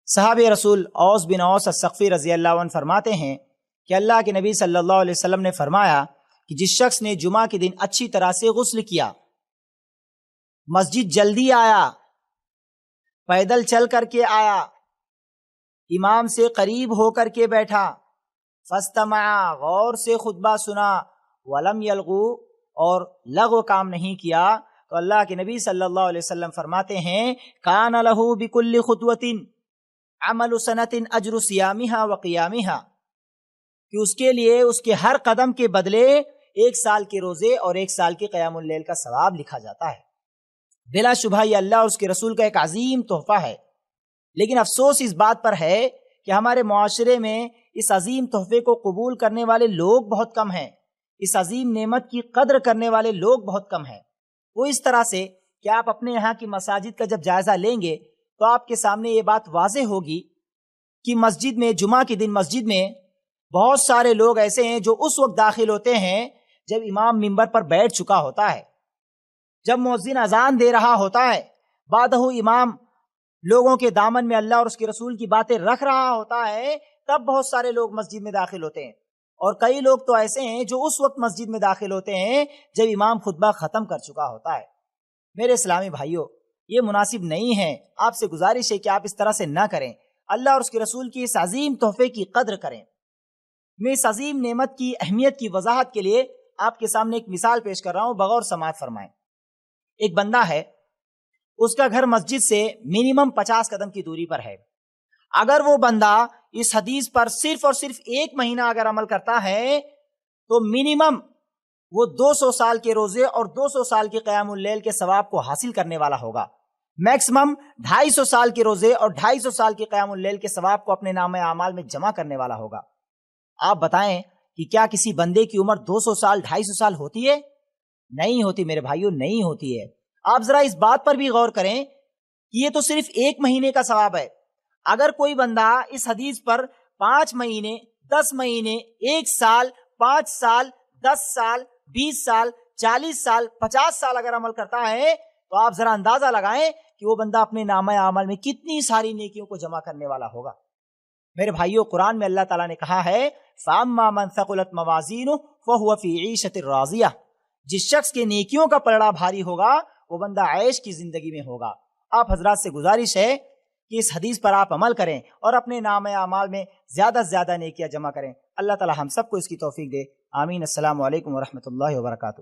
صحابی رسول اوس بن اوس الثقفی رضی اللہ عنہ فرماتے ہیں کہ اللہ کے نبی صلی اللہ علیہ وسلم نے فرمایا کہ جس شخص نے جمعہ کے دن اچھی طرح سے غسل کیا، مسجد جلدی آیا، پیدل چل کر کے آیا، امام سے قریب ہو کر کے بیٹھا، فاستمع غور سے خطبہ سنا، ولم یلغو اور لغو کام نہیں کیا، تو اللہ کے نبی صلی اللہ علیہ وسلم فرماتے ہیں کان لہ بکل خطوۃ عمل سنۃ اجر صیامھا وقیامھا، کہ اس کے لیے اس کے ہر قدم کے بدلے 1 سال کے روزے اور 1 سال کے قیام اللیل کا ثواب لکھا جاتا ہے۔ بلا شبہ یہ اللہ اور اس کے رسول کا ایک عظیم تحفہ ہے، لیکن افسوس اس بات پر ہے کہ ہمارے معاشرے میں اس عظیم تحفے کو قبول کرنے والے لوگ بہت کم ہیں، اس عظیم نعمت کی قدر کرنے والے لوگ بہت کم ہیں۔ وہ اس طرح سے کہ آپ اپنے یہاں کی مساجد کا جب جائزہ لیں گے تو آپ کے سامنے یہ بات واضح ہوگی کہ مسجد میں جمعہ کے دن مسجد میں بہت سارے لوگ ایسے ہیں جو اس وقت داخل ہوتے ہیں جب امام منبر پر بیٹھ چکا ہوتا ہے، جب مؤذن اذان دے رہا ہوتا ہے، بعدہ امام لوگوں کے دامن میں اللہ اور اس کے رسول کی باتیں رکھ رہا ہوتا ہے، تب بہت سارے لوگ مسجد میں داخل ہوتے ہیں۔ اور کئی لوگ تو ایسے ہیں جو اس وقت مسجد میں داخل ہوتے ہیں جب امام خطبہ ختم کر چکا ہوتا ہے۔ میرے اسلامی بھائیوں، یہ مناسب نہیں ہے، آپ سے گزارش ہے کہ آپ اس طرح سے نہ کریں، اللہ اور اس کے رسول کی اس عظیم تحفے کی قدر کریں۔ میں اس عظیم نعمت کی اہمیت کی وضاحت کے لیے آپ کے سامنے ایک مثال پیش کر رہا ہوں، بغور سماعت فرمائیں۔ ایک بندہ ہے، اس کا گھر مسجد سے منیمم 50 قدم کی دوری پر ہے۔ اگر وہ بندہ اس حدیث پر صرف اور صرف 1 مہینہ اگر عمل کرتا ہے تو منیمم وہ 200 سال کے روزے اور 200 سال کے قیام اللیل کے ثواب کو حاصل کرنے والا ہوگا، میکسیمم 250 سال کے روزے اور 250 سال کے قیام اللیل کے ثواب کو اپنے نامہ اعمال میں جمع کرنے والا ہوگا۔ آپ بتائیں کہ کیا کسی بندے کی عمر 200 سال 250 سال ہوتی ہے؟ نہیں ہوتی میرے بھائیوں، نہیں ہوتی ہے۔ آپ ذرا اس بات پر بھی غور کریں کہ یہ تو صرف 1 مہینے کا ثواب ہے۔ اگر کوئی بندہ اس حدیث پر 5 مہینے، 10 مہینے، 1 سال، 5 سال، 10 سال، 20 سال، 40 سال، 50 سال اگر عمل کرتا ہے تو آپ ذرا اندازہ لگائیں کہ وہ بندہ اپنے نامہ اعمال میں کتنی ساری نیکیوں کو جمع کرنے والا ہوگا۔ میرے بھائیوں، قرآن میں اللہ تعالیٰ نے کہا ہے فَأَمَّا مَنْ ثَقُلَتْ مَوَازِينُهُ فَهُوَ فِي عِيشَةٍ رَاضِيَةٍ، جس شخص کے نیکیوں کا پلڑا بھاری ہوگا وہ بندہ عیش کی زندگی میں ہوگا۔ آپ حضرات سے گزارش ہے کہ اس حدیث پر آپ عمل کریں اور اپنے نامہ اعمال میں زیادہ سے زیادہ نیکیاں جمع کریں۔ اللہ تعالیٰ ہم سب کو اس کی توفیق دے، آمین۔ السلام علیکم ورحمۃ اللہ وبرکاتہ۔